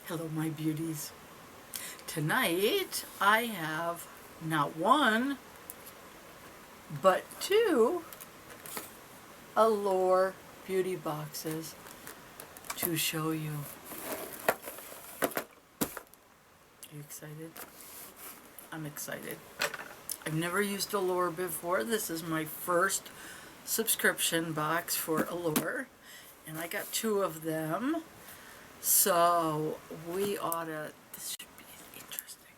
Hello, my beauties. Tonight I have not one, but two Allure Beauty Boxes to show you. Are you excited? I'm excited. I've never used Allure before. This is my first subscription box for Allure, and I got two of them. So we ought to, this should be interesting.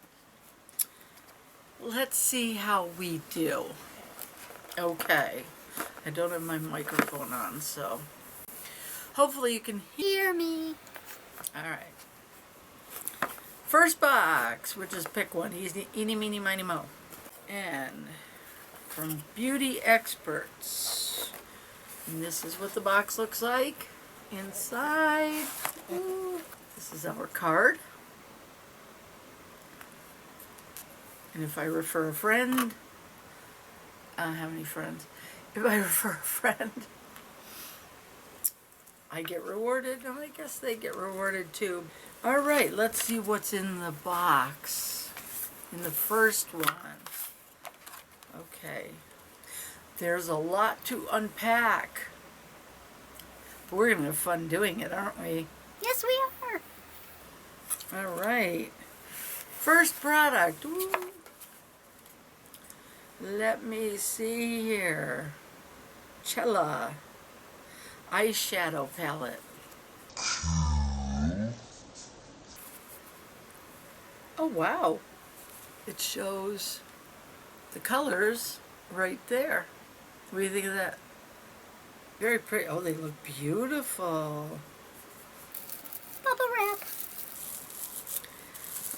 Let's see how we do. Okay, I don't have my microphone on, so hopefully you can hear me. All right. First box, we'll just pick one. Eeny, meeny, miny, mo. And from Beauty Experts. And this is what the box looks like inside. Ooh. This is our card. And if I refer a friend, I don't have any friends. If I refer a friend, I get rewarded, and I guess they get rewarded too. All right, let's see what's in the box. In the first one. Okay. There's a lot to unpack. But we're going to have fun doing it, aren't we? Yes, we are. All right. First product. Ooh. Let me see here. Cella eyeshadow palette. Oh, wow. It shows the colors right there. What do you think of that? Very pretty. Oh, they look beautiful. Bubble wrap.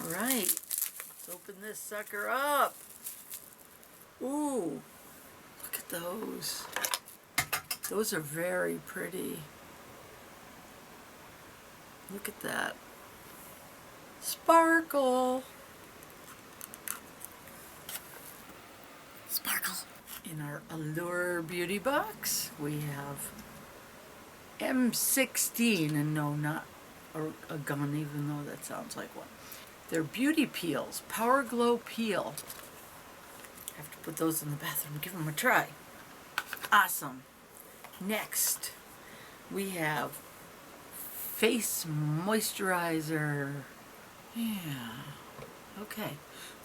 All right. Let's open this sucker up. Ooh. Look at those. Those are very pretty. Look at that. Sparkle. Sparkle. In our Allure Beauty Box, we have M16, and no, not a gun, even though that sounds like one. They're beauty peels, Power Glow Peel. I have to put those in the bathroom, give them a try. Awesome. Next, we have Face Moisturizer. Yeah, okay.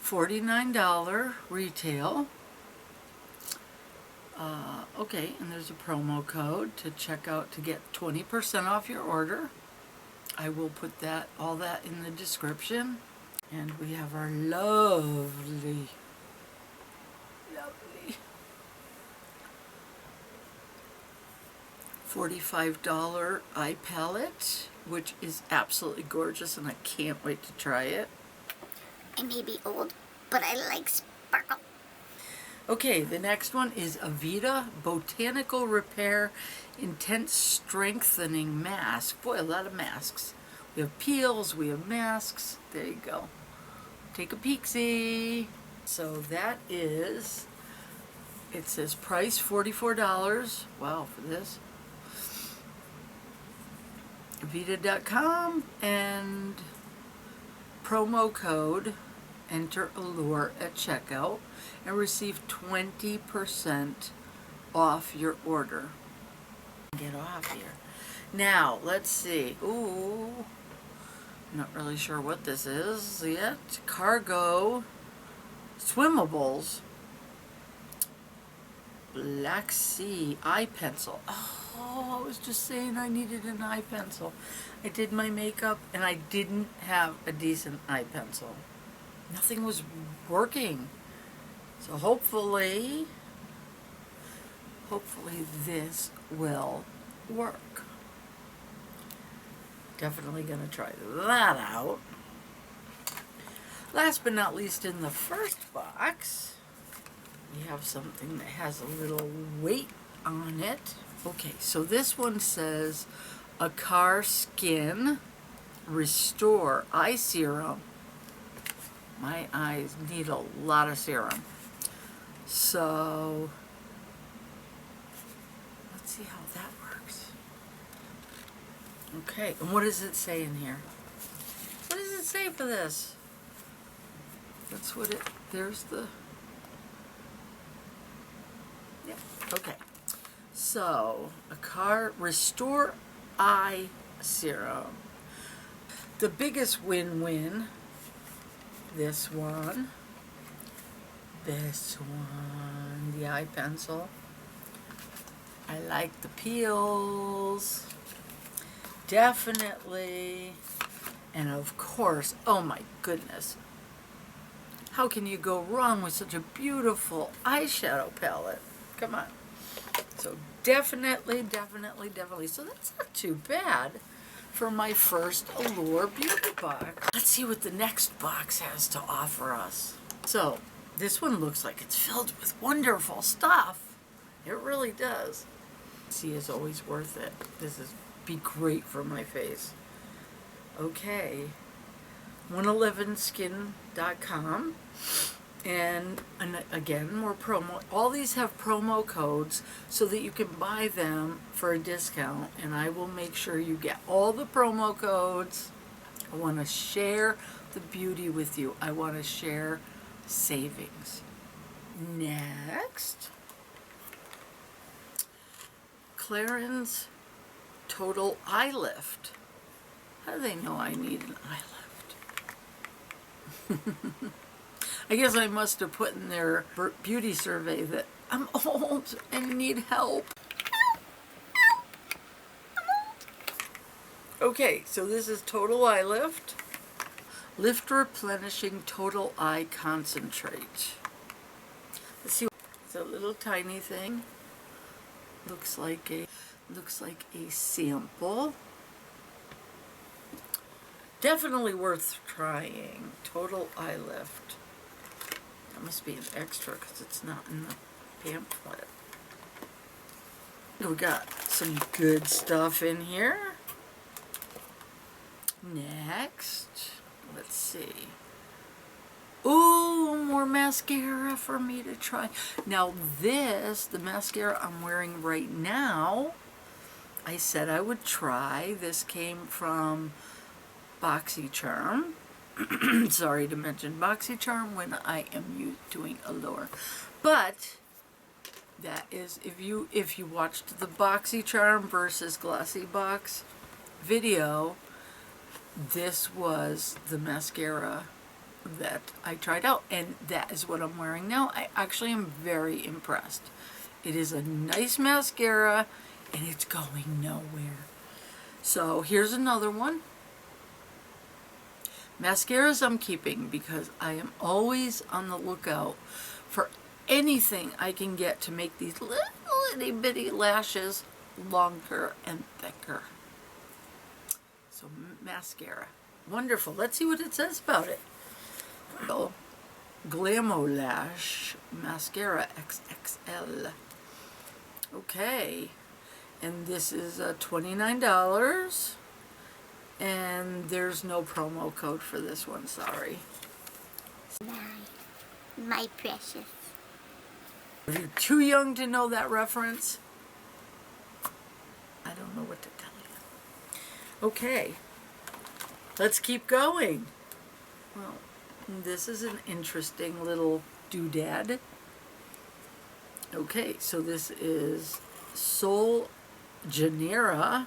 $49 retail. Okay, and there's a promo code to check out to get 20% off your order. I will put all that in the description. And we have our lovely $45 eye palette, which is absolutely gorgeous, and I can't wait to try it. I may be old, but I like sparkle. Okay, the next one is Avida Botanical Repair Intense Strengthening Mask. Boy, a lot of masks. We have peels, we have masks. There you go. Take a peek-see. So that is, it says price $44. Wow, for this. Avida.com and promo code, enter Allure at checkout and receive 20% off your order. Get off here. Now, let's see. Ooh, not really sure what this is yet. Cargo Swimmables Black Sea Eye Pencil. Oh, I was just saying I needed an eye pencil. I did my makeup and I didn't have a decent eye pencil. Nothing was working. So hopefully this will work. Definitely going to try that out. Last but not least, in the first box, we have something that has a little weight on it. Okay, so this one says Acar Skin Restore Eye Serum. My eyes need a lot of serum. So let's see how that works. Okay, and what does it say in here? say for this? That's what it, there's the, yeah, okay. So, Restore Eye Serum. The biggest win-win, this one, the eye pencil. I like the peels, definitely, and of course, oh my goodness, how can you go wrong with such a beautiful eyeshadow palette? Come on. So definitely, so that's not too bad for my first Allure Beauty Box. Let's see what the next box has to offer us. So, this one looks like it's filled with wonderful stuff. It really does. See, is always worth it. This is be great for my face. Okay. 111skin.com. And again, more promo. All these have promo codes so that you can buy them for a discount. And I will make sure you get all the promo codes. I want to share the beauty with you. I want to share savings. Next, Clarence Total Eye Lift. How do they know I need an eye lift? I guess I must have put in their beauty survey that I'm old and need help. Okay, so this is Total Eye Lift. Lift Replenishing Total Eye Concentrate. Let's see. It's a little tiny thing. Looks like a sample. Definitely worth trying. Total Eye Lift. That must be an extra because it's not in the pamphlet. We got some good stuff in here. Next, let's see. Ooh, more mascara for me to try. Now this, the mascara I'm wearing right now, I said I would try. This came from Boxycharm. Sorry to mention Boxycharm when I am doing Allure. But that is, if you watched the Boxycharm versus Glossy Box video, this was the mascara that I tried out, and that is what I'm wearing now. I actually am very impressed. It is a nice mascara, and it's going nowhere. So here's another one. Mascaras I'm keeping because I am always on the lookout for anything I can get to make these little itty bitty lashes longer and thicker. So mascara. Wonderful. Let's see what it says about it. So, Glamo Lash Mascara XXL. Okay. And this is $29. And there's no promo code for this one, sorry. My precious. If you're too young to know that reference, I don't know what to tell you. Okay, let's keep going. Well, this is an interesting little doodad. Okay, so this is Sol Janeiro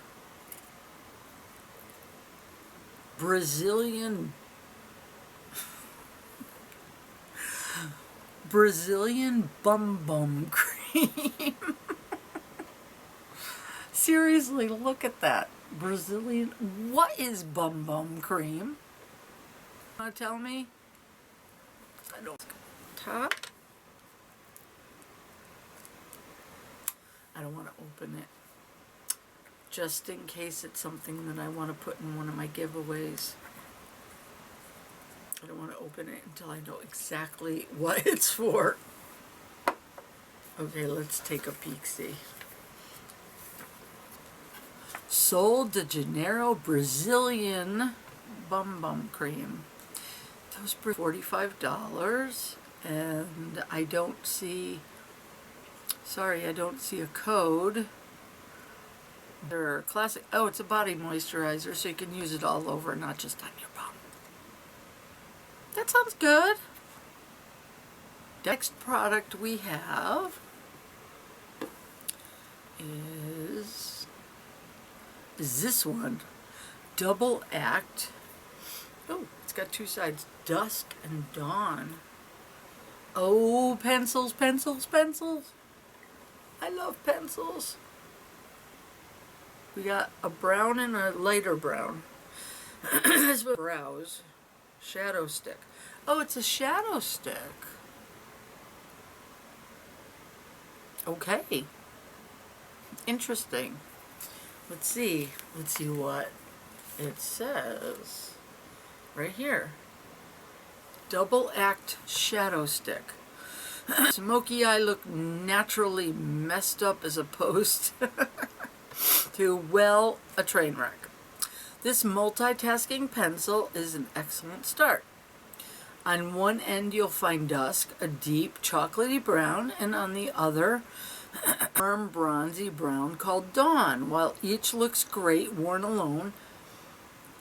Brazilian Bum Cream. Seriously, look at that. Brazilian. What is Bum Cream? Want to tell me? I don't. Top. I don't want to open it. Just in case it's something that I want to put in one of my giveaways. I don't want to open it until I know exactly what it's for. Okay, let's take a peek-see. Sol de Janeiro Brazilian Bum Cream. Those were $45, and I don't see, sorry, I don't see a code. They're classic. Oh, it's a body moisturizer, so you can use it all over, not just on your bum. That sounds good. Next product we have is this one. Double Act. Oh, it's got two sides. Dusk and Dawn. Oh, pencils, pencils, pencils. I love pencils. We got a brown and a lighter brown. This was brows. Shadow stick. Oh, it's a shadow stick. Okay. Interesting. Let's see. Let's see what it says. Right here. Double Act Shadow Stick. Smoky eye look naturally messed up as opposed to, well, a train wreck. This multitasking pencil is an excellent start. On one end you'll find dusk, a deep chocolatey brown, and on the other warm bronzy brown called dawn. While each looks great worn alone,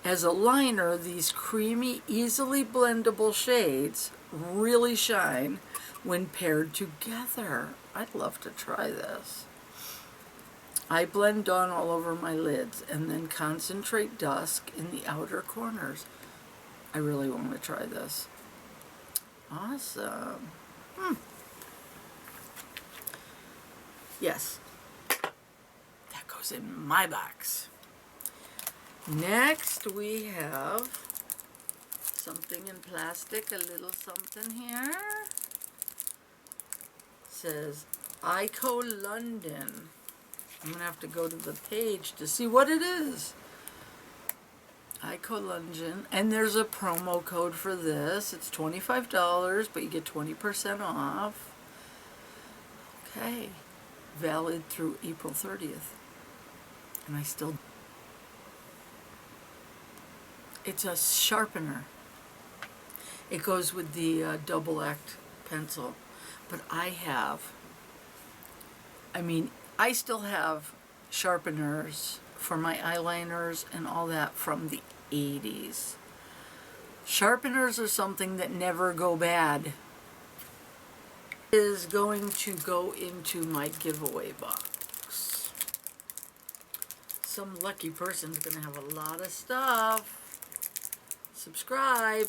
as a liner, these creamy, easily blendable shades really shine when paired together. I'd love to try this. I blend dawn all over my lids and then concentrate dusk in the outer corners. I really want to try this. Awesome. Yes. That goes in my box. Next we have something in plastic, a little something here. It says Ico London. I'm going to have to go to the page to see what it is. Ico London. And there's a promo code for this. It's $25, but you get 20% off. Okay. Valid through April 30th. And I still... It's a sharpener. It goes with the double act pencil. But I still have sharpeners for my eyeliners and all that from the 80s. Sharpeners are something that never go bad. Is going to go into my giveaway box. Some lucky person's going to have a lot of stuff. Subscribe,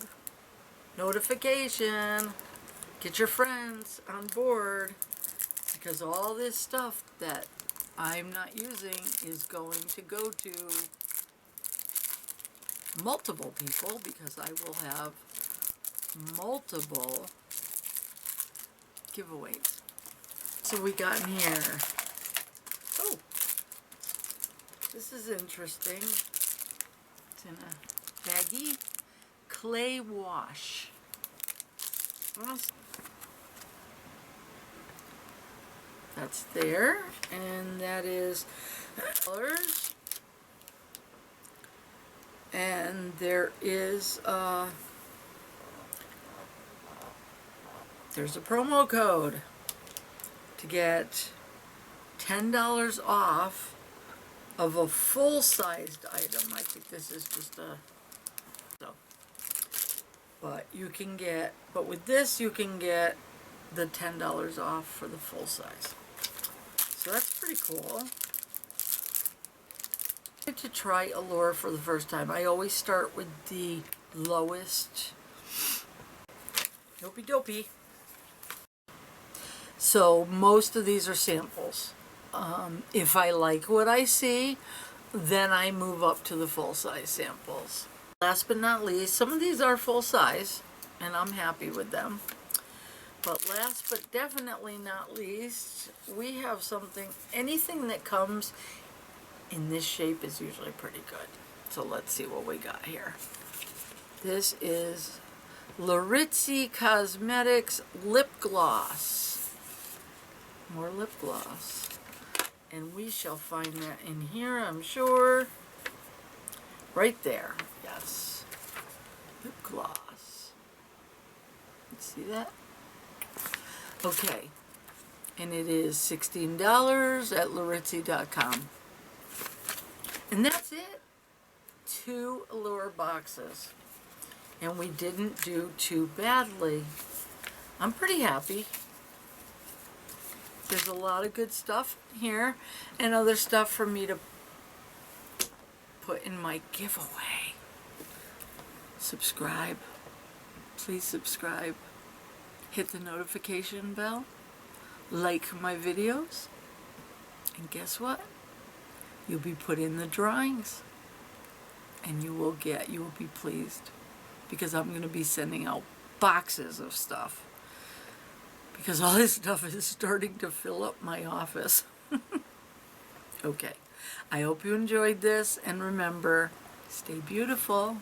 notification, get your friends on board, because all this stuff that I'm not using is going to go to multiple people, because I will have multiple giveaways. So we got in here. Oh, this is interesting. It's in a baggie. Clay wash. Awesome. That's there, and that is colors. And there is there's a promo code to get $10 off of a full-sized item. I think this is just a but you can get, but with this you can get the $10 off for the full size. So that's pretty cool. To try Allure for the first time, I always start with the lowest. Dopey dopey. So most of these are samples. If I like what I see, then I move up to the full size samples. Last but not least, some of these are full size, and I'm happy with them. But last but definitely not least, we have something, anything that comes in this shape is usually pretty good. So let's see what we got here. This is Laritzy Cosmetics Lip Gloss. More lip gloss. And we shall find that in here, I'm sure. Right there. Yes. Lip gloss. Let's see that? Okay. And it is $16 at Laritzy.com. And that's it. 2 Allure boxes. and we didn't do too badly. I'm pretty happy. There's a lot of good stuff here and other stuff for me to put in my giveaway. Subscribe. Please subscribe. Hit the notification bell. Like my videos. And guess what? You'll be put in the drawings. And you will be pleased. Because I'm going to be sending out boxes of stuff. Because all this stuff is starting to fill up my office. Okay. I hope you enjoyed this. And remember, stay beautiful.